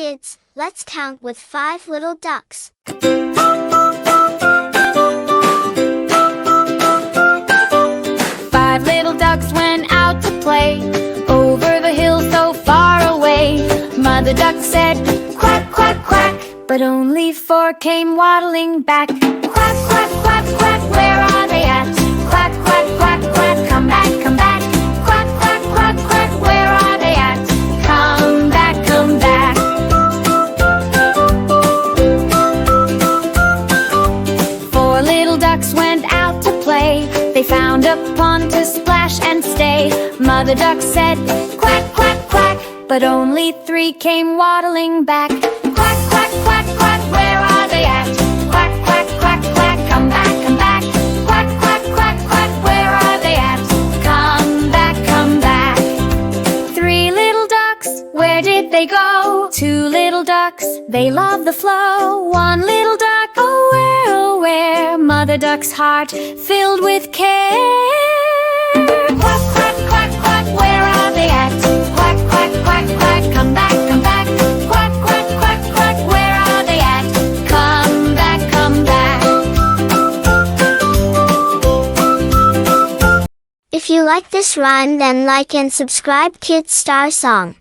kids, let's count with 5 little ducks. 5 little ducks went out to play, over the hill so far away. Mother duck said, quack, quack, quack, but only 4 came waddling back. Quack, quack, quack, quack, where are they at? Quack, quack, quack, quack, come back, come back. Quack, quack, quack, quack, where are they at? Come back, come back. 4 little ducks went out to play, they found a pond to splash and stay. Mother duck said, quack, quack, quack, but only 3 came waddling back. Quack, quack, quack, quack, where are they at? Quack, quack, quack, quack, come back, come back. Quack, quack, quack, quack, where are they at? Come back, come back. 3 little ducks, where did they go? 2 little ducks, they love the flow. 1 little duck, oh where? Mother duck's heart filled with care. Quack, quack, quack, quack, where are they at? Quack, quack, quack, quack, come back, come back. Quack, quack, quack, quack, where are they at? Come back, come back. If you like this rhyme, then like and subscribe Kids Star Song.